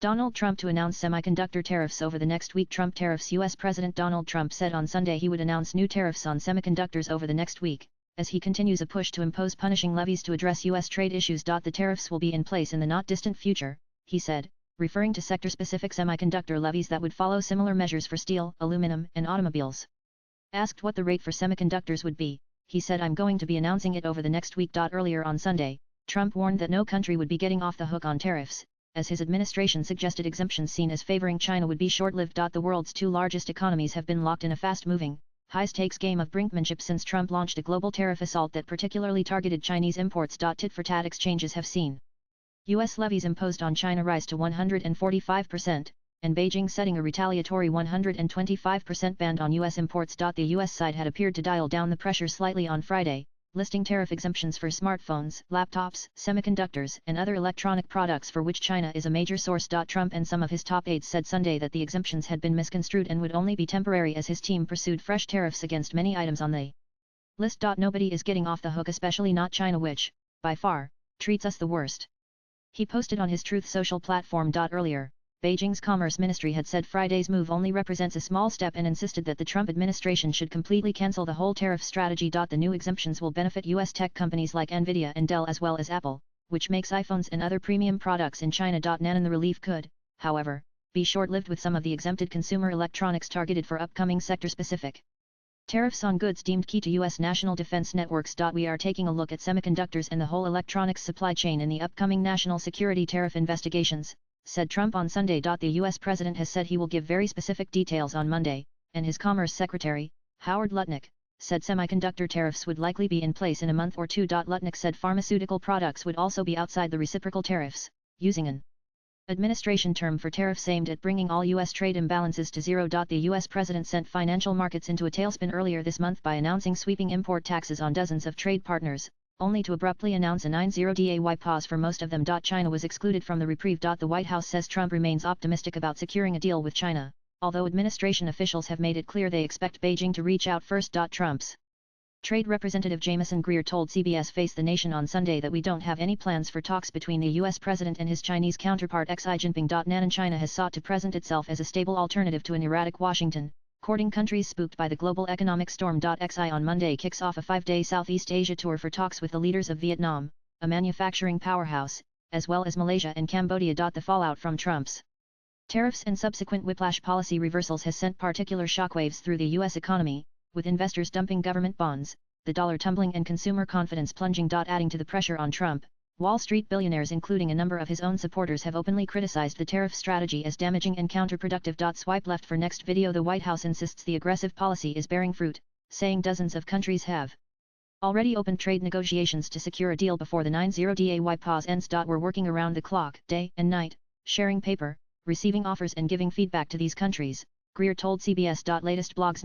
Donald Trump to announce semiconductor tariffs over the next week. Trump tariffs. U.S. President Donald Trump said on Sunday he would announce new tariffs on semiconductors over the next week, as he continues a push to impose punishing levies to address U.S. trade issues. The tariffs will be in place in the not-distant future, he said, referring to sector-specific semiconductor levies that would follow similar measures for steel, aluminum, and automobiles. Asked what the rate for semiconductors would be, he said, "I'm going to be announcing it over the next week." Earlier on Sunday, Trump warned that no country would be getting off the hook on tariffs, as his administration suggested exemptions seen as favoring China would be short-lived. The world's two largest economies have been locked in a fast-moving, high-stakes game of brinkmanship since Trump launched a global tariff assault that particularly targeted Chinese imports. Tit-for-tat exchanges have seen U.S. levies imposed on China rise to 145%, and Beijing setting a retaliatory 125% ban on U.S. imports. The U.S. side had appeared to dial down the pressure slightly on Friday, listing tariff exemptions for smartphones, laptops, semiconductors, and other electronic products for which China is a major source. Trump and some of his top aides said Sunday that the exemptions had been misconstrued and would only be temporary as his team pursued fresh tariffs against many items on the list. Nobody is getting off the hook, especially not China, which, by far, treats us the worst, he posted on his Truth Social platform. Earlier, Beijing's Commerce Ministry had said Friday's move only represents a small step and insisted that the Trump administration should completely cancel the whole tariff strategy. The new exemptions will benefit U.S. tech companies like Nvidia and Dell as well as Apple, which makes iPhones and other premium products in China. The relief could, however, be short-lived, with some of the exempted consumer electronics targeted for upcoming sector-specific tariffs on goods deemed key to U.S. national defense networks. We are taking a look at semiconductors and the whole electronics supply chain in the upcoming national security tariff investigations, said Trump on Sunday. The U.S. president has said he will give very specific details on Monday, and his Commerce Secretary, Howard Lutnick, said semiconductor tariffs would likely be in place in a month or two. Lutnick said pharmaceutical products would also be outside the reciprocal tariffs, using an administration term for tariffs aimed at bringing all U.S. trade imbalances to zero. The U.S. president sent financial markets into a tailspin earlier this month by announcing sweeping import taxes on dozens of trade partners, only to abruptly announce a 90-day pause for most of them. China was excluded from the reprieve. The White House says Trump remains optimistic about securing a deal with China, although administration officials have made it clear they expect Beijing to reach out first. Trump's Trade Representative Jamieson Greer told CBS Face the Nation on Sunday that we don't have any plans for talks between the U.S. president and his Chinese counterpart Xi Jinping. Nan China has sought to present itself as a stable alternative to an erratic Washington, courting countries spooked by the global economic storm. Xi on Monday kicks off a 5-day Southeast Asia tour for talks with the leaders of Vietnam, a manufacturing powerhouse, as well as Malaysia and Cambodia. The fallout from Trump's tariffs and subsequent whiplash policy reversals has sent particular shockwaves through the U.S. economy, with investors dumping government bonds, the dollar tumbling and consumer confidence plunging. Adding to the pressure on Trump, Wall Street billionaires including a number of his own supporters have openly criticized the tariff strategy as damaging and counterproductive. Swipe left for next video. The White House insists the aggressive policy is bearing fruit, saying dozens of countries have already opened trade negotiations to secure a deal before the 90-day pause ends. We're working around the clock, day and night, sharing paper, receiving offers and giving feedback to these countries, Greer told CBS. Latest blogs.